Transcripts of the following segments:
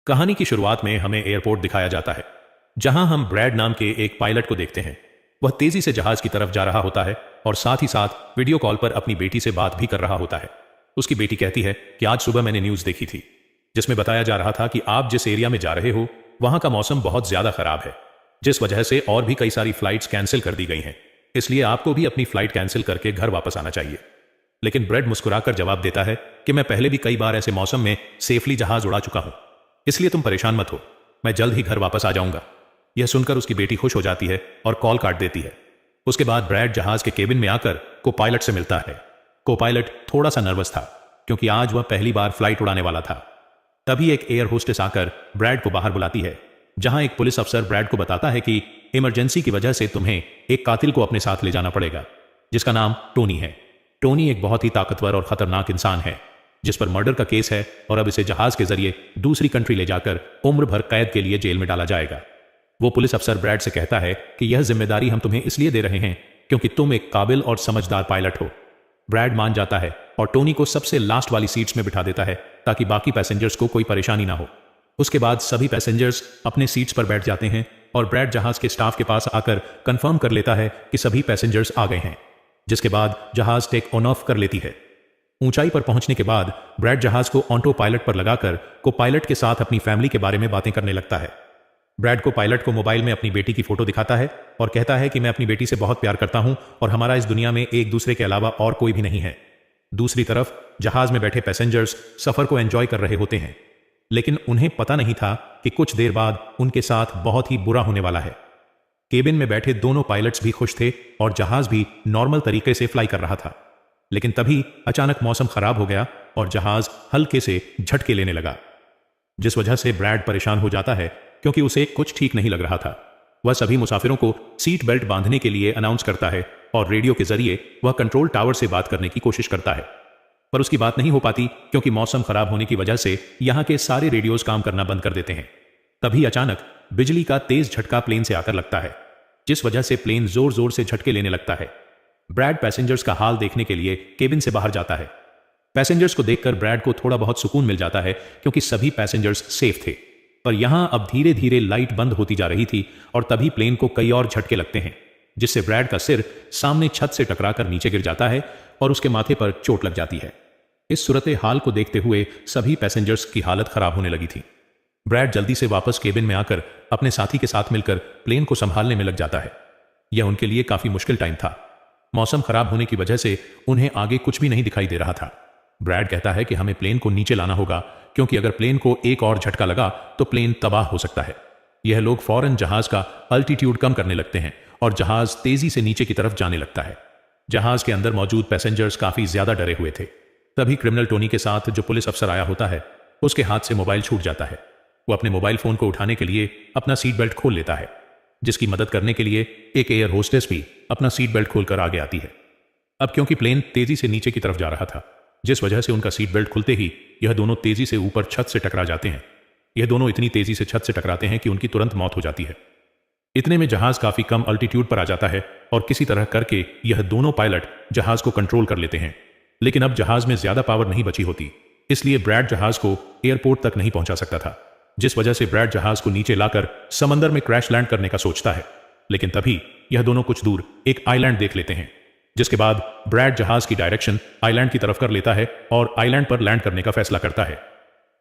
कहानी की शुरुआत में हमें एयरपोर्ट दिखाया जाता है, जहां हम ब्रैड नाम के एक पायलट को देखते हैं। वह तेजी से जहाज की तरफ जा रहा होता है और साथ ही साथ वीडियो कॉल पर अपनी बेटी से बात भी कर रहा होता है। उसकी बेटी कहती है कि आज सुबह मैंने न्यूज़ देखी थी, जिसमें बताया जा रहा था कि आप जिस एरिया में जा रहे हो वहां का मौसम बहुत ज्यादा खराब है, जिस वजह से और भी कई सारी फ्लाइट्स कैंसिल कर दी गई हैं। इसलिए आपको भी अपनी फ्लाइट कैंसिल करके घर वापस आना चाहिए। लेकिन ब्रैड मुस्कुराकर जवाब देता है कि मैं पहले भी कई बार ऐसे मौसम में सेफली जहाज उड़ा चुका हूं, इसलिए तुम परेशान मत हो, मैं जल्द ही घर वापस आ जाऊंगा। यह सुनकर उसकी बेटी खुश हो जाती है और कॉल काट देती है। उसके बाद ब्रैड जहाज के केबिन में आकर को पायलट से मिलता है। को पायलट थोड़ा सा नर्वस था क्योंकि आज वह पहली बार फ्लाइट उड़ाने वाला था। तभी एक एयर होस्टेस आकर ब्रैड को बाहर बुलाती है, जहां एक पुलिस अफसर ब्रैड को बताता है कि इमरजेंसी की वजह से तुम्हें एक कातिल को अपने साथ ले जाना पड़ेगा, जिसका नाम टोनी है। टोनी एक बहुत ही ताकतवर और खतरनाक इंसान है, जिस पर मर्डर का केस है और अब इसे जहाज के जरिए दूसरी कंट्री ले जाकर उम्र भर कैद के लिए जेल में डाला जाएगा। वो पुलिस अफसर ब्रैड से कहता है कि यह जिम्मेदारी हम तुम्हें इसलिए दे रहे हैं क्योंकि तुम एक काबिल और समझदार पायलट हो। ब्रैड मान जाता है और टोनी को सबसे लास्ट वाली सीट्स में बिठा देता है ताकि बाकी पैसेंजर्स को कोई परेशानी ना हो। उसके बाद सभी पैसेंजर्स अपने सीट्स पर बैठ जाते हैं और ब्रैड जहाज के स्टाफ के पास आकर कंफर्म कर लेता है कि सभी पैसेंजर्स आ गए हैं, जिसके बाद जहाज टेक ऑन ऑफ कर लेती है। ऊंचाई पर पहुंचने के बाद ब्रैड जहाज को ऑटो पायलट पर लगाकर को पायलट के साथ अपनी फैमिली के बारे में बातें करने लगता है। ब्रैड को पायलट को मोबाइल में अपनी बेटी की फोटो दिखाता है और कहता है कि मैं अपनी बेटी से बहुत प्यार करता हूं और हमारा इस दुनिया में एक दूसरे के अलावा और कोई भी नहीं है। दूसरी तरफ जहाज में बैठे पैसेंजर्स सफर को एंजॉय कर रहे होते हैं, लेकिन उन्हें पता नहीं था कि कुछ देर बाद उनके साथ बहुत ही बुरा होने वाला है। केबिन में बैठे दोनों पायलट्स भी खुश थे और जहाज भी नॉर्मल तरीके से फ्लाई कर रहा था, लेकिन तभी अचानक मौसम खराब हो गया और जहाज हल्के से झटके लेने लगा, जिस वजह से ब्रैड परेशान हो जाता है क्योंकि उसे कुछ ठीक नहीं लग रहा था। वह सभी मुसाफिरों को सीट बेल्ट बांधने के लिए अनाउंस करता है और रेडियो के जरिए वह कंट्रोल टावर से बात करने की कोशिश करता है, पर उसकी बात नहीं हो पाती क्योंकि मौसम खराब होने की वजह से यहां के सारे रेडियोज काम करना बंद कर देते हैं। तभी अचानक बिजली का तेज झटका प्लेन से आकर लगता है, जिस वजह से प्लेन जोर जोर से झटके लेने लगता है। ब्रैड पैसेंजर्स का हाल देखने के लिए केबिन से बाहर जाता है। पैसेंजर्स को देखकर ब्रैड को थोड़ा बहुत सुकून मिल जाता है क्योंकि सभी पैसेंजर्स सेफ थे, पर यहां अब धीरे धीरे लाइट बंद होती जा रही थी और तभी प्लेन को कई और झटके लगते हैं, जिससे ब्रैड का सिर सामने छत से टकराकर नीचे गिर जाता है और उसके माथे पर चोट लग जाती है। इस सूरत हाल को देखते हुए सभी पैसेंजर्स की हालत खराब होने लगी थी। ब्रैड जल्दी से वापस केबिन में आकर अपने साथी के साथ मिलकर प्लेन को संभालने में लग जाता है। यह उनके लिए काफी मुश्किल टाइम था। मौसम खराब होने की वजह से उन्हें आगे कुछ भी नहीं दिखाई दे रहा था। ब्रैड कहता है कि हमें प्लेन को नीचे लाना होगा क्योंकि अगर प्लेन को एक और झटका लगा तो प्लेन तबाह हो सकता है। यह लोग फौरन जहाज का अल्टीट्यूड कम करने लगते हैं और जहाज तेजी से नीचे की तरफ जाने लगता है। जहाज के अंदर मौजूद पैसेंजर्स काफी ज्यादा डरे हुए थे। तभी क्रिमिनल टोनी के साथ जो पुलिस अफसर आया होता है, उसके हाथ से मोबाइल छूट जाता है। वो अपने मोबाइल फोन को उठाने के लिए अपना सीट बेल्ट खोल लेता है, जिसकी मदद करने के लिए एक एयर होस्टेस भी अपना सीट बेल्ट खोलकर आगे आती है। अब क्योंकि प्लेन तेजी से नीचे की तरफ जा रहा था, जिस वजह से उनका सीट बेल्ट खुलते ही यह दोनों तेजी से ऊपर छत से टकरा जाते हैं। यह दोनों इतनी तेजी से छत से टकराते हैं कि उनकी तुरंत मौत हो जाती है। इतने में जहाज काफी कम अल्टीट्यूड पर आ जाता है और किसी तरह करके यह दोनों पायलट जहाज को कंट्रोल कर लेते हैं। लेकिन अब जहाज में ज्यादा पावर नहीं बची होती, इसलिए ब्रैड जहाज को एयरपोर्ट तक नहीं पहुंचा सकता था, जिस वजह से ब्रैड जहाज को नीचे लाकर समंदर में क्रैश लैंड करने का सोचता है। लेकिन तभी यह दोनों कुछ दूर एक आइलैंड देख लेते हैं, जिसके बाद ब्रैड जहाज की डायरेक्शन आइलैंड की तरफ कर लेता है और आइलैंड पर लैंड करने का फैसला करता है।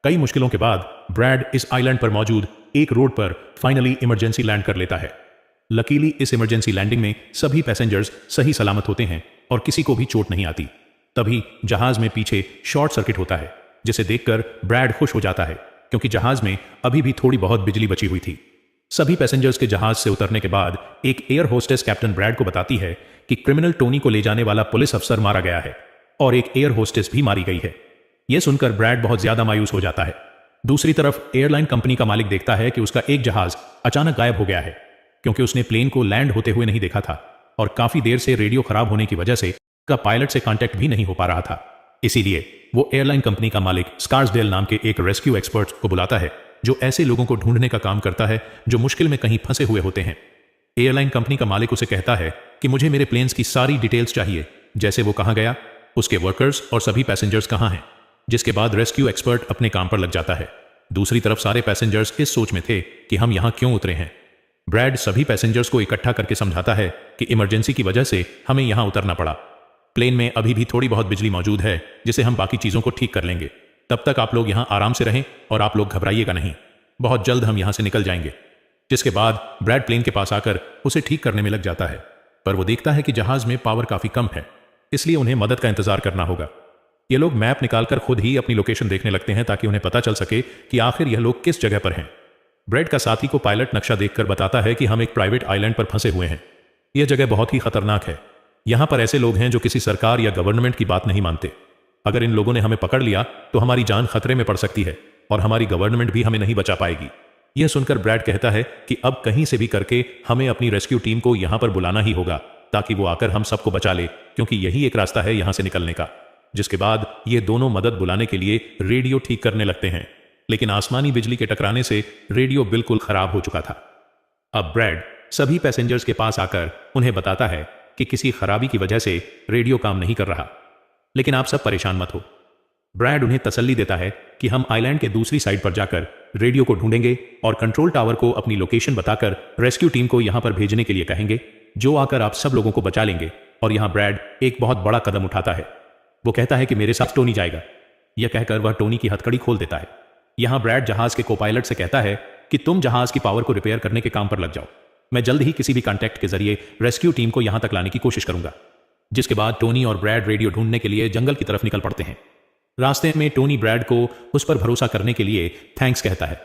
कई मुश्किलों के बाद ब्रैड इस आइलैंड पर मौजूद एक रोड पर फाइनली इमरजेंसी लैंड कर लेता है। लकीली इस इमरजेंसी लैंडिंग में सभी पैसेंजर्स सही सलामत होते हैं और किसी को भी चोट नहीं आती। तभी जहाज में पीछे शॉर्ट सर्किट होता है, जिसे देखकर ब्रैड खुश हो जाता है क्योंकि जहाज में अभी भी थोड़ी बहुत बिजली बची हुई थी। सभी पैसेंजर्स के जहाज से उतरने के बाद एक एयर होस्टेस कैप्टन ब्रैड को बताती है कि क्रिमिनल टोनी को ले जाने वाला पुलिस अफसर मारा गया है और एक एयर होस्टेस भी मारी गई है। यह सुनकर ब्रैड बहुत ज्यादा मायूस हो जाता है। दूसरी तरफ एयरलाइन कंपनी का मालिक देखता है कि उसका एक जहाज अचानक गायब हो गया है क्योंकि उसने प्लेन को लैंड होते हुए नहीं देखा था और काफी देर से रेडियो खराब होने की वजह से का पायलट से कांटेक्ट भी नहीं हो पा रहा था। इसीलिए वो एयरलाइन कंपनी का मालिक स्कार्सडेल नाम के एक रेस्क्यू एक्सपर्ट को बुलाता है, जो ऐसे लोगों को ढूंढने का काम करता है जो मुश्किल में कहीं फंसे हुए होते हैं। एयरलाइन कंपनी का मालिक उसे कहता है कि मुझे मेरे प्लेन्स की सारी डिटेल्स चाहिए, जैसे वो कहां गया, उसके वर्कर्स और सभी पैसेंजर्स कहां हैं। जिसके बाद रेस्क्यू एक्सपर्ट अपने काम पर लग जाता है। दूसरी तरफ सारे पैसेंजर्स इस सोच में थे कि हम यहाँ क्यों उतरे हैं। ब्रैड सभी पैसेंजर्स को इकट्ठा करके समझाता है कि इमरजेंसी की वजह से हमें यहाँ उतरना पड़ा। प्लेन में अभी भी थोड़ी बहुत बिजली मौजूद है जिसे हम बाकी चीज़ों को ठीक कर लेंगे। तब तक आप लोग यहाँ आराम से रहें और आप लोग घबराइएगा नहीं, बहुत जल्द हम यहाँ से निकल जाएंगे। जिसके बाद ब्रैड प्लेन के पास आकर उसे ठीक करने में लग जाता है, पर वो देखता है कि जहाज में पावर काफ़ी कम है, इसलिए उन्हें मदद का इंतजार करना होगा। ये लोग मैप निकालकर खुद ही अपनी लोकेशन देखने लगते हैं ताकि उन्हें पता चल सके कि आखिर यह लोग किस जगह पर हैं। ब्रैड का साथी को पायलट नक्शा देखकर बताता है कि हम एक प्राइवेट आइलैंड पर फंसे हुए हैं। यह जगह बहुत ही खतरनाक है। यहाँ पर ऐसे लोग हैं जो किसी सरकार या गवर्नमेंट की बात नहीं मानते। अगर इन लोगों ने हमें पकड़ लिया तो हमारी जान खतरे में पड़ सकती है और हमारी गवर्नमेंट भी हमें नहीं बचा पाएगी। यह सुनकर ब्रैड कहता है कि अब कहीं से भी करके हमें अपनी रेस्क्यू टीम को यहाँ पर बुलाना ही होगा ताकि वो आकर हम सबको बचा ले, क्योंकि यही एक रास्ता है यहाँ से निकलने का। जिसके बाद ये दोनों मदद बुलाने के लिए रेडियो ठीक करने लगते हैं, लेकिन आसमानी बिजली के टकराने से रेडियो बिल्कुल खराब हो चुका था। अब ब्रैड सभी पैसेंजर्स के पास आकर उन्हें बताता है कि किसी खराबी की वजह से रेडियो काम नहीं कर रहा, लेकिन आप सब परेशान मत हो। ब्रैड उन्हें तसल्ली देता है कि हम आइलैंड के दूसरी साइड पर जाकर रेडियो को ढूंढेंगे और कंट्रोल टावर को अपनी लोकेशन बताकर रेस्क्यू टीम को यहां पर भेजने के लिए कहेंगे, जो आकर आप सब लोगों को बचा लेंगे। और यहां ब्रैड एक बहुत बड़ा कदम उठाता है। वो कहता है कि मेरे साथ टोनी जाएगा। यह कहकर वह टोनी की हथकड़ी खोल देता है। यहां ब्रैड जहाज के कोपायलट से कहता है कि तुम जहाज की पावर को रिपेयर करने के काम पर लग जाओ, मैं जल्द ही किसी भी कॉन्टैक्ट के जरिए रेस्क्यू टीम को यहां तक लाने की कोशिश करूंगा। जिसके बाद टोनी और ब्रैड रेडियो ढूंढने के लिए जंगल की तरफ निकल पड़ते हैं। रास्ते में टोनी ब्रैड को उस पर भरोसा करने के लिए थैंक्स कहता है।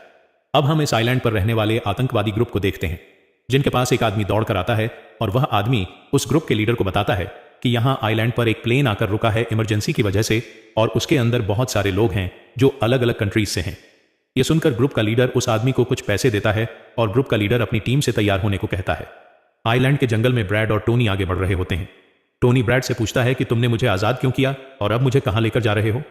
अब हम इस आइलैंड पर रहने वाले आतंकवादी ग्रुप को देखते हैं, जिनके पास एक आदमी दौड़कर आता है और वह आदमी उस ग्रुप के लीडर को बताता है कि यहां आइलैंड पर एक प्लेन आकर रुका है इमरजेंसी की वजह से, और उसके अंदर बहुत सारे लोग हैं जो अलग अलग कंट्रीज से हैं। यह सुनकर ग्रुप का लीडर उस आदमी को कुछ पैसे देता है और ग्रुप का लीडर अपनी टीम से तैयार होने को कहता है। आइलैंड के जंगल में ब्रैड और टोनी आगे बढ़ रहे होते हैं। टोनी ब्रैड से पूछता है कि तुमने मुझे आजाद क्यों किया और अब मुझे कहां लेकर जा रहे हो।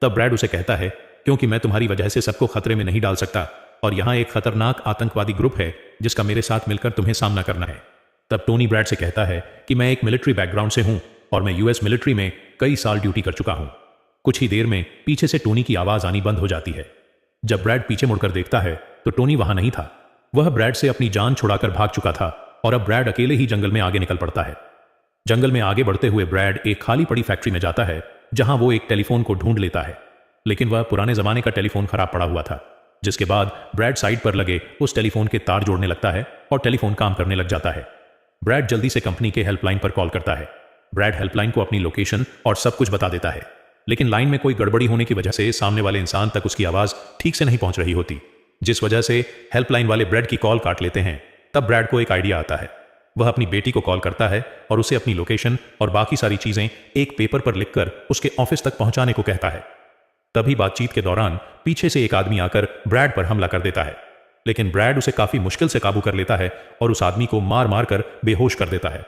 तब ब्रैड उसे कहता है, क्योंकि मैं तुम्हारी वजह से सबको खतरे में नहीं डाल सकता, और यहां एक खतरनाक आतंकवादी ग्रुप है जिसका मेरे साथ मिलकर तुम्हें सामना करना है। तब टोनी ब्रैड से कहता है कि मैं एक मिलिट्री बैकग्राउंड से हूं और मैं यूएस मिलिट्री में कई साल ड्यूटी कर चुका हूं। कुछ ही देर में पीछे से टोनी की आवाज आनी बंद हो जाती है। जब ब्रैड पीछे मुड़कर देखता है तो टोनी वहां नहीं था। वह ब्रैड से अपनी जान छुड़ाकर भाग चुका था और अब ब्रैड अकेले ही जंगल में आगे निकल पड़ता है। जंगल में आगे बढ़ते हुए ब्रैड एक खाली पड़ी फैक्ट्री में जाता है, जहां वो एक टेलीफोन को ढूंढ लेता है, लेकिन वह पुराने जमाने का टेलीफोन खराब पड़ा हुआ था। जिसके बाद ब्रैड साइड पर लगे उस टेलीफोन के तार जोड़ने लगता है और टेलीफोन काम करने लग जाता है। ब्रैड जल्दी से कंपनी के हेल्पलाइन पर कॉल करता है। ब्रैड हेल्पलाइन को अपनी लोकेशन और सब कुछ बता देता है, लेकिन लाइन में कोई गड़बड़ी होने की वजह से सामने वाले इंसान तक उसकी आवाज ठीक से नहीं पहुंच रही होती, जिस वजह से हेल्पलाइन वाले ब्रैड की कॉल काट लेते हैं। तब ब्रैड को एक आइडिया आता है। वह अपनी बेटी को कॉल करता है और उसे अपनी लोकेशन और बाकी सारी चीजें एक पेपर पर लिखकर उसके ऑफिस तक पहुंचाने को कहता है। तभी बातचीत के दौरान पीछे से एक आदमी आकर ब्रैड पर हमला कर देता है, लेकिन ब्रैड उसे काफी मुश्किल से काबू कर लेता है और उस आदमी को मार मार कर बेहोश कर देता है।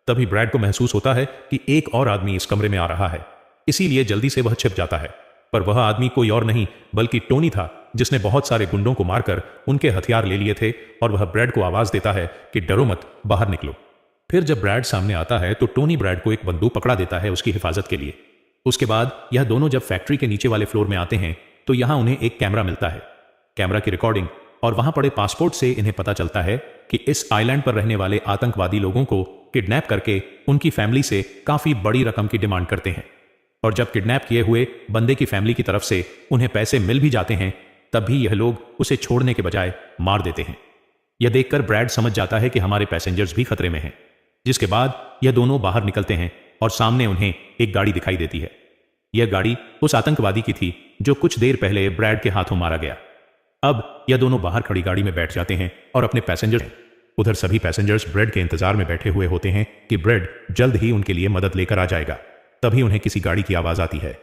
तभी ब्रैड को महसूस होता है कि एक और आदमी इस कमरे में आ रहा है, इसीलिए जल्दी से वह छिप जाता है। पर वह आदमी कोई और नहीं बल्कि टोनी था, जिसने बहुत सारे गुंडों को मारकर उनके हथियार ले लिए थे, और वह ब्रैड को आवाज देता है कि डरो मत, बाहर निकलो। फिर जब ब्रैड सामने आता है तो टोनी ब्रैड को एक बंदूक पकड़ा देता है उसकी हिफाजत के लिए। उसके बाद यह दोनों जब फैक्ट्री के नीचे वाले फ्लोर में आते हैं तो यहां उन्हें एक कैमरा मिलता है। कैमरा की रिकॉर्डिंग और वहां पड़े पासपोर्ट से इन्हें पता चलता है कि इस आइलैंड पर रहने वाले आतंकवादी लोगों को किडनैप करके उनकी फैमिली से काफी बड़ी रकम की डिमांड करते हैं, और जब किडनैप किए हुए बंदे की फैमिली की तरफ से उन्हें पैसे मिल भी जाते हैं, तब भी यह लोग उसे छोड़ने के बजाय मार देते हैं। यह देखकर ब्रैड समझ जाता है कि हमारे पैसेंजर्स भी खतरे में हैं। जिसके बाद यह दोनों बाहर निकलते हैं और सामने उन्हें एक गाड़ी दिखाई देती है। यह गाड़ी उस आतंकवादी की थी जो कुछ देर पहले ब्रैड के हाथों मारा गया। अब यह दोनों बाहर खड़ी गाड़ी में बैठ जाते हैं और अपने पैसेंजर उधर सभी पैसेंजर्स ब्रैड के इंतजार में बैठे हुए होते हैं कि ब्रैड जल्द ही उनके लिए मदद लेकर आ जाएगा। तभी उन्हें किसी गाड़ी की आवाज आती है।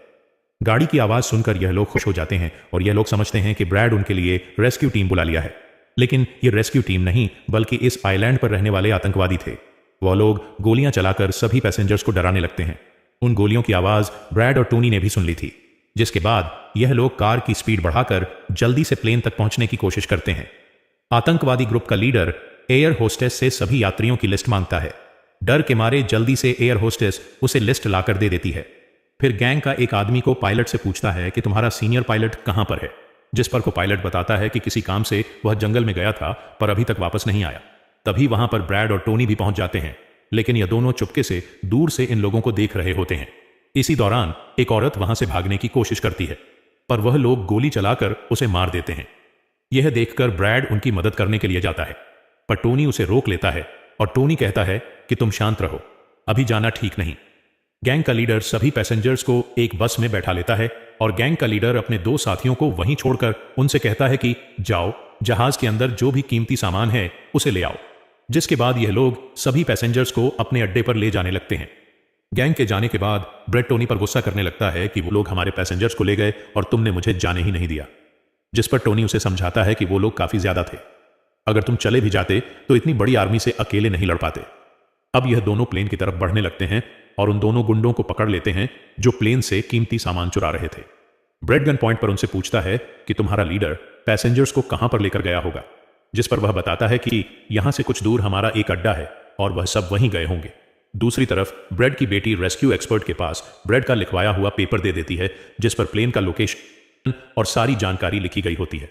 गाड़ी की आवाज सुनकर यह लोग खुश हो जाते हैं और यह लोग समझते हैं कि ब्रैड उनके लिए रेस्क्यू टीम बुला लिया है। लेकिन यह रेस्क्यू टीम नहीं बल्कि इस आइलैंड पर रहने वाले आतंकवादी थे। वह लोग गोलियां चलाकर सभी पैसेंजर्स को डराने लगते हैं। उन गोलियों की आवाज ब्रैड और टोनी ने भी सुन ली थी। जिसके बाद यह लोग कार की स्पीड बढ़ाकर जल्दी से प्लेन तक पहुंचने की कोशिश करते हैं। आतंकवादी ग्रुप का लीडर एयर होस्टेस से सभी यात्रियों की लिस्ट मांगता है। डर के मारे जल्दी से एयर होस्टेस उसे लिस्ट लाकर दे देती है। फिर गैंग का एक आदमी को पायलट से पूछता है कि तुम्हारा सीनियर पायलट कहां पर है, जिस पर को पायलट बताता है कि किसी काम से वह जंगल में गया था पर अभी तक वापस नहीं आया। तभी वहां पर ब्रैड और टोनी भी पहुंच जाते हैं, लेकिन यह दोनों चुपके से दूर से इन लोगों को देख रहे होते हैं। इसी दौरान एक औरत वहां से भागने की कोशिश करती है, पर वह लोग गोली चलाकर उसे मार देते हैं। यह देखकर ब्रैड उनकी मदद करने के लिए जाता है, पर टोनी उसे रोक लेता है और टोनी कहता है कि तुम शांत रहो, अभी जाना ठीक नहीं। गैंग का लीडर सभी पैसेंजर्स को एक बस में बैठा लेता है और गैंग का लीडर अपने 2 साथियों को वहीं छोड़कर उनसे कहता है कि जाओ, जहाज के अंदर जो भी कीमती सामान है उसे ले आओ। जिसके बाद यह लोग सभी पैसेंजर्स को अपने अड्डे पर ले जाने लगते हैं। गैंग के जाने के बाद ब्रेड टोनी पर गुस्सा करने लगता है कि वो लोग हमारे पैसेंजर्स को ले गए और तुमने मुझे जाने ही नहीं दिया। जिस पर टोनी उसे समझाता है कि वो लोग काफी ज्यादा थे, अगर तुम चले भी जाते तो इतनी बड़ी आर्मी से अकेले नहीं लड़ पाते। अब यह दोनों प्लेन की तरफ बढ़ने लगते हैं और उन दोनों गुंडों को पकड़ लेते हैं जो प्लेन से कीमती सामान चुरा रहे थे। ब्रेड गन पॉइंट पर उनसे पूछता है कि तुम्हारा लीडर पैसेंजर्स को कहां पर लेकर गया होगा, जिस पर वह बताता है कि यहां से कुछ दूर हमारा एक अड्डा है और वह सब वहीं गए होंगे। दूसरी तरफ ब्रेड की बेटी रेस्क्यू एक्सपर्ट के पास ब्रेड का लिखवाया हुआ पेपर दे देती है, जिस पर प्लेन का लोकेशन और सारी जानकारी लिखी गई होती है।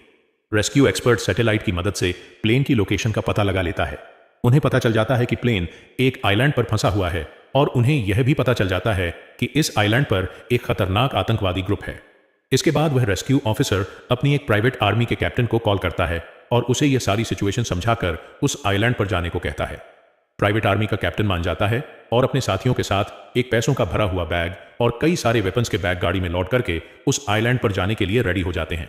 रेस्क्यू एक्सपर्ट सैटेलाइट की मदद से प्लेन की लोकेशन का पता लगा लेता है। उन्हें पता चल जाता है कि प्लेन एक आइलैंड पर फंसा हुआ है और उन्हें यह भी पता चल जाता है कि इस आइलैंड पर एक खतरनाक आतंकवादी ग्रुप है। इसके बाद वह रेस्क्यू ऑफिसर अपनी एक प्राइवेट आर्मी के कैप्टन को कॉल करता है और उसे यह सारी सिचुएशन समझाकर उस आइलैंड पर जाने को कहता है। प्राइवेट आर्मी का कैप्टन मान जाता है और अपने साथियों के साथ एक पैसों का भरा हुआ बैग और कई सारे वेपन्स के बैग गाड़ी में लौट करके उस आइलैंड पर जाने के लिए रेडी हो जाते हैं।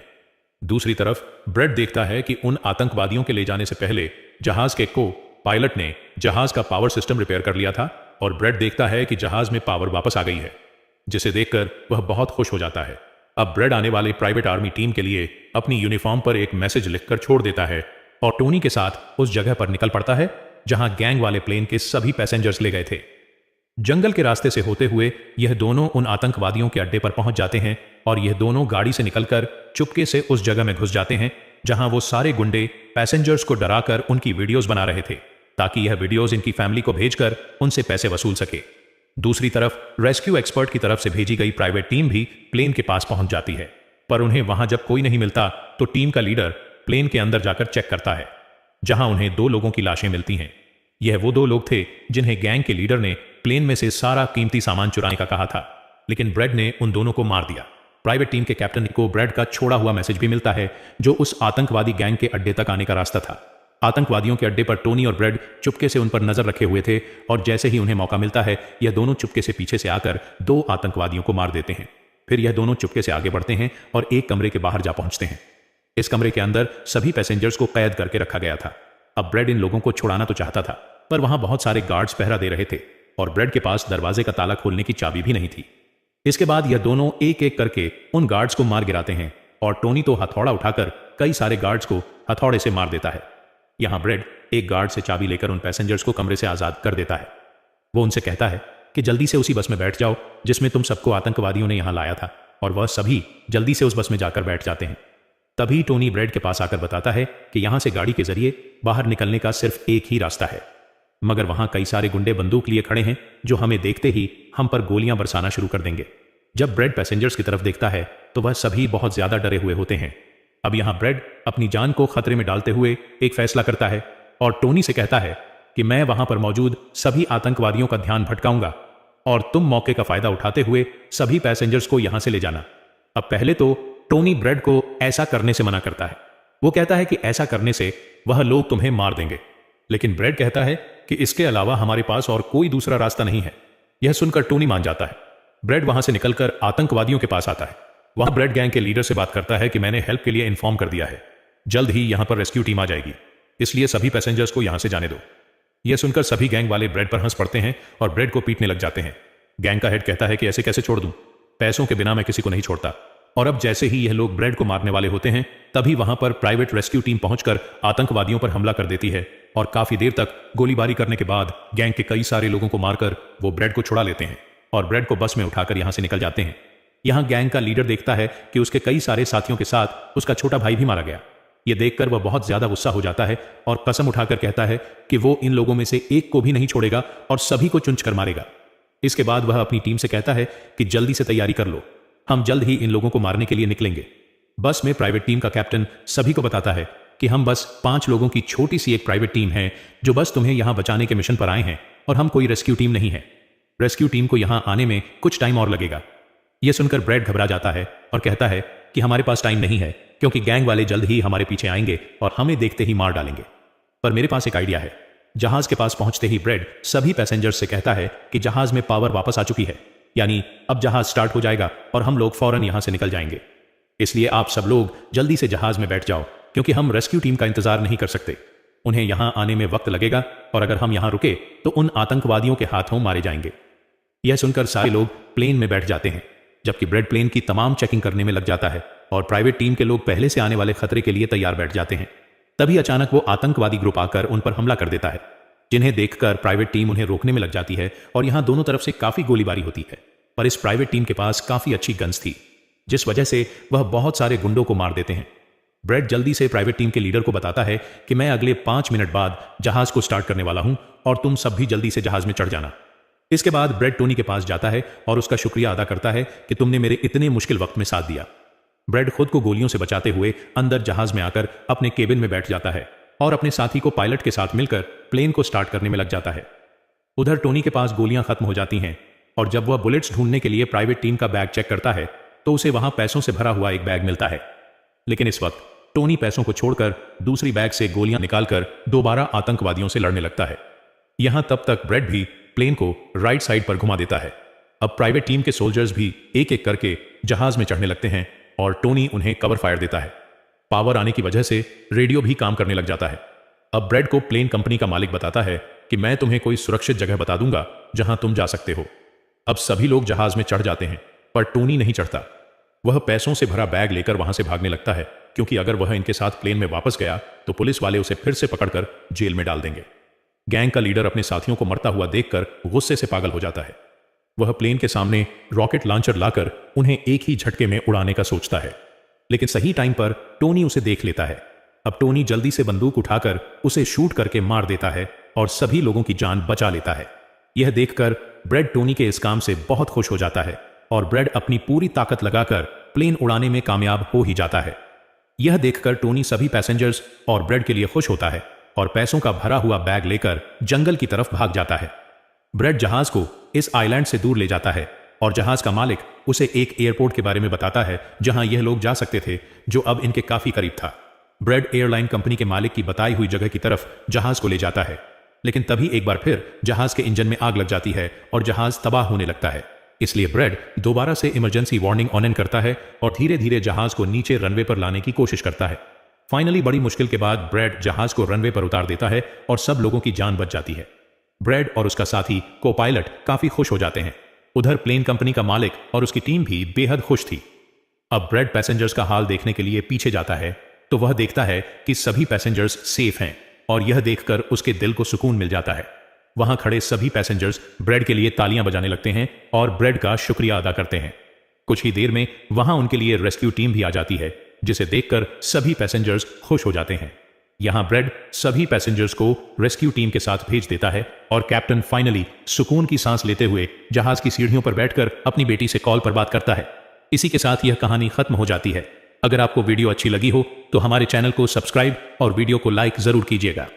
दूसरी तरफ ब्रेड देखता है कि उन आतंकवादियों के ले जाने से पहले जहाज के को पायलट ने जहाज का पावर सिस्टम रिपेयर कर लिया था और ब्रेड देखता है कि जहाज में पावर वापस आ गई है, जिसे देखकर वह बहुत खुश हो जाता है। अब ब्रेड आने वाले प्राइवेट आर्मी टीम के लिए अपनी यूनिफॉर्म पर एक मैसेज लिखकर छोड़ देता है और टोनी के साथ उस जगह पर निकल पड़ता है जहां गैंग वाले प्लेन के सभी पैसेंजर्स ले गए थे। जंगल के रास्ते से होते हुए यह दोनों उन आतंकवादियों के अड्डे पर पहुंच जाते हैं और यह दोनों गाड़ी से निकलकर चुपके से उस जगह में घुस जाते हैं जहां वो सारे गुंडे पैसेंजर्स को डराकर उनकी वीडियोस बना रहे थे, ताकि यह वीडियोस इनकी फैमिली को भेजकर उनसे पैसे वसूल सके। दूसरी तरफ रेस्क्यू एक्सपर्ट की तरफ से भेजी गई प्राइवेट टीम भी प्लेन के पास पहुंच जाती है, पर उन्हें वहां जब कोई नहीं मिलता तो टीम का लीडर प्लेन के अंदर जाकर चेक करता है, जहां उन्हें 2 लोगों की लाशें मिलती हैं। यह वो 2 लोग थे जिन्हें गैंग के लीडर ने प्लेन में से सारा कीमती सामान चुराने का कहा था, लेकिन ब्रेड ने उन दोनों को मार दिया। प्राइवेट टीम के कैप्टन को ब्रेड का छोड़ा हुआ मैसेज भी मिलता है, जो उस आतंकवादी गैंग के अड्डे तक आने का रास्ता था। आतंकवादियों के अड्डे पर टोनी और ब्रेड चुपके से उन पर नजर रखे हुए थे और जैसे ही उन्हें मौका मिलता है यह दोनों चुपके से पीछे से आकर 2 आतंकवादियों को मार देते हैं। फिर यह दोनों चुपके से आगे बढ़ते हैं और एक कमरे के बाहर जा पहुंचते हैं। इस कमरे के अंदर सभी पैसेंजर्स को कैद करके रखा गया था। अब ब्रेड इन लोगों को छुड़ाना तो चाहता था, पर वहां बहुत सारे गार्ड्स पहरा दे रहे थे और ब्रेड के पास दरवाजे का ताला खोलने की चाबी भी नहीं थी। इसके बाद यह दोनों एक एक करके उन गार्ड्स को मार गिराते हैं और टोनी तो हथौड़ा उठाकर कई सारे गार्ड्स को हथौड़े से मार देता है। यहां ब्रेड एक गार्ड से चाबी लेकर उन पैसेंजर्स को कमरे से आजाद कर देता है। वो उनसे कहता है कि जल्दी से उसी बस में बैठ जाओ जिसमें तुम सबको आतंकवादियों ने यहां लाया था, और वह सभी जल्दी से उस बस में जाकर बैठ जाते हैं। तभी टोनी ब्रेड के पास आकर बताता है कि यहां से गाड़ी के जरिए बाहर निकलने का सिर्फ एक ही रास्ता है, मगर वहां कई सारे गुंडे बंदूक लिए खड़े हैं जो हमें देखते ही हम पर गोलियां बरसाना शुरू कर देंगे। जब ब्रेड पैसेंजर्स की तरफ देखता है तो वह सभी बहुत ज्यादा डरे हुए होते हैं। अब यहां ब्रेड अपनी जान को खतरे में डालते हुए एक फैसला करता है और टोनी से कहता है कि मैं वहां पर मौजूद सभी आतंकवादियों का ध्यान भटकाऊंगा और तुम मौके का फायदा उठाते हुए सभी पैसेंजर्स को यहां से ले जाना। अब पहले तो टोनी ब्रेड को ऐसा करने से मना करता है। वो कहता है कि ऐसा करने से वह लोग तुम्हें मार देंगे, लेकिन ब्रेड कहता है कि इसके अलावा हमारे पास और कोई दूसरा रास्ता नहीं है। यह सुनकर टोनी मान जाता है। ब्रेड वहां से निकलकर आतंकवादियों के पास आता है। वहां ब्रेड गैंग के लीडर से बात करता है कि मैंने हेल्प के लिए इन्फॉर्म कर दिया है, जल्द ही यहां पर रेस्क्यू टीम आ जाएगी, इसलिए सभी पैसेंजर्स को यहां से जाने दो। यह सुनकर सभी गैंग वाले ब्रेड पर हंस पड़ते हैं और ब्रेड को पीटने लग जाते हैं। गैंग का हेड कहता है कि ऐसे कैसे छोड़ दूं, पैसों के बिना मैं किसी को नहीं छोड़ता। और अब जैसे ही यह लोग ब्रेड को मारने वाले होते हैं तभी वहां पर प्राइवेट रेस्क्यू टीम पहुंचकर आतंकवादियों पर हमला कर देती है और काफी देर तक गोलीबारी करने के बाद गैंग के कई सारे लोगों को मारकर वो ब्रेड को छुड़ा लेते हैं और ब्रेड को बस में उठाकर यहां से निकल जाते हैं। यहां गैंग का लीडर देखता है कि उसके कई सारे साथियों के साथ उसका छोटा भाई भी मारा गया। यह देखकर वह बहुत ज्यादा गुस्सा हो जाता है और कसम उठाकर कहता है कि वो इन लोगों में से एक को भी नहीं छोड़ेगा और सभी को चुनच कर मारेगा। इसके बाद वह अपनी टीम से कहता है कि जल्दी से तैयारी कर लो, हम जल्द ही इन लोगों को मारने के लिए निकलेंगे। बस में प्राइवेट टीम का कैप्टन सभी को बताता है कि हम बस 5 लोगों की छोटी सी एक प्राइवेट टीम है जो बस तुम्हें यहां बचाने के मिशन पर आए हैं और हम कोई रेस्क्यू टीम नहीं है। रेस्क्यू टीम को यहां आने में कुछ टाइम और लगेगा। यह सुनकर ब्रैड घबरा जाता है और कहता है कि हमारे पास टाइम नहीं है क्योंकि गैंग वाले जल्द ही हमारे पीछे आएंगे और हमें देखते ही मार डालेंगे। पर मेरे पास एक आइडिया है। जहाज के पास पहुंचते ही ब्रैड सभी पैसेंजर्स से कहता है कि जहाज में पावर वापस आ चुकी है, यानी अब जहाज स्टार्ट हो जाएगा और हम लोग फौरन यहां से निकल जाएंगे। इसलिए आप सब लोग जल्दी से जहाज में बैठ जाओ क्योंकि हम रेस्क्यू टीम का इंतजार नहीं कर सकते। उन्हें यहां आने में वक्त लगेगा और अगर हम यहां रुके तो उन आतंकवादियों के हाथों मारे जाएंगे। यह सुनकर सारे लोग प्लेन में बैठ जाते हैं जबकि ब्रैड प्लेन की तमाम चेकिंग करने में लग जाता है और प्राइवेट टीम के लोग पहले से आने वाले खतरे के लिए तैयार बैठ जाते हैं। तभी अचानक वो आतंकवादी ग्रुप आकर उन पर हमला कर देता है, जिन्हें देखकर प्राइवेट टीम उन्हें रोकने में लग जाती है और यहां दोनों तरफ से काफी गोलीबारी होती है। पर इस प्राइवेट टीम के पास काफी अच्छी गन्स थी जिस वजह से वह बहुत सारे गुंडों को मार देते हैं। ब्रैड जल्दी से प्राइवेट टीम के लीडर को बताता है कि मैं अगले 5 मिनट बाद जहाज को स्टार्ट करने वाला हूं और तुम सब भी जल्दी से जहाज में चढ़ जाना। इसके बाद ब्रैड टोनी के पास जाता है और उसका शुक्रिया अदा करता है कि तुमने मेरे इतने मुश्किल वक्त में साथ दिया। ब्रैड खुद को गोलियों से बचाते हुए अंदर जहाज में आकर अपने केबिन में बैठ जाता है और अपने साथी को पायलट के साथ मिलकर प्लेन को स्टार्ट करने में लग जाता है। उधर टोनी के पास गोलियां खत्म हो जाती हैं और जब वह बुलेट्स ढूंढने के लिए प्राइवेट टीम का बैग चेक करता है तो उसे वहां पैसों से भरा हुआ एक बैग मिलता है। लेकिन इस वक्त टोनी पैसों को छोड़कर दूसरी बैग से गोलियां निकालकर दोबारा आतंकवादियों से लड़ने लगता है। यहां तब तक ब्रैड भी प्लेन को राइट साइड पर घुमा देता है। अब प्राइवेट टीम के सोल्जर्स भी एक एक करके जहाज में चढ़ने लगते हैं और टोनी उन्हें कवर फायर देता है। पावर आने की वजह से रेडियो भी काम करने लग जाता है। अब ब्रैड को प्लेन कंपनी का मालिक बताता है कि मैं तुम्हें कोई सुरक्षित जगह बता दूंगा जहां तुम जा सकते हो। अब सभी लोग जहाज में चढ़ जाते हैं पर टोनी नहीं चढ़ता। वह पैसों से भरा बैग लेकर वहां से भागने लगता है क्योंकि अगर वह इनके साथ प्लेन में वापस गया तो पुलिस वाले उसे फिर से पकड़कर जेल में डाल देंगे। गैंग का लीडर अपने साथियों को मरता हुआ देखकर गुस्से से पागल हो जाता है। वह प्लेन के सामने रॉकेट लॉन्चर लाकर उन्हें एक ही झटके में उड़ाने का सोचता है, लेकिन सही टाइम पर टोनी उसे देख लेता है। अब टोनी जल्दी से बंदूक उठाकर उसे शूट करके मार देता है और सभी लोगों की जान बचा लेता है। यह देखकर ब्रैड टोनी के इस काम से बहुत खुश हो जाता है और ब्रैड अपनी पूरी ताकत लगाकर प्लेन उड़ाने में कामयाब हो ही जाता है। यह देखकर टोनी सभी पैसेंजर्स और ब्रैड के लिए खुश होता है और पैसों का भरा हुआ बैग लेकर जंगल की तरफ भाग जाता है। ब्रैड जहाज को इस आइलैंड से दूर ले जाता है और जहाज का मालिक उसे एक एयरपोर्ट के बारे में बताता है जहां यह लोग जा सकते थे, जो अब इनके काफी करीब था। ब्रैड एयरलाइन कंपनी के मालिक की बताई हुई जगह की तरफ जहाज को ले जाता है, लेकिन तभी एक बार फिर जहाज के इंजन में आग लग जाती है और जहाज तबाह होने लगता है। इसलिए ब्रैड दोबारा से इमरजेंसी वार्निंग ऑन करता है और धीरे धीरे जहाज को नीचे रनवे पर लाने की कोशिश करता है। फाइनली बड़ी मुश्किल के बाद ब्रैड जहाज को रनवे पर उतार देता है और सब लोगों की जान बच जाती है। ब्रैड और उसका साथी को पायलट काफी खुश हो जाते हैं। उधर प्लेन कंपनी का मालिक और उसकी टीम भी बेहद खुश थी। अब ब्रैड पैसेंजर्स का हाल देखने के लिए पीछे जाता है तो वह देखता है कि सभी पैसेंजर्स सेफ हैं और यह देखकर उसके दिल को सुकून मिल जाता है। वहां खड़े सभी पैसेंजर्स ब्रैड के लिए तालियां बजाने लगते हैं और ब्रैड का शुक्रिया अदा करते हैं। कुछ ही देर में वहां उनके लिए रेस्क्यू टीम भी आ जाती है, जिसे देखकर सभी पैसेंजर्स खुश हो जाते हैं। यहां ब्रैड सभी पैसेंजर्स को रेस्क्यू टीम के साथ भेज देता है और कैप्टन फाइनली सुकून की सांस लेते हुए जहाज की सीढ़ियों पर बैठकर अपनी बेटी से कॉल पर बात करता है। इसी के साथ यह कहानी खत्म हो जाती है। अगर आपको वीडियो अच्छी लगी हो तो हमारे चैनल को सब्सक्राइब और वीडियो को लाइक जरूर कीजिएगा।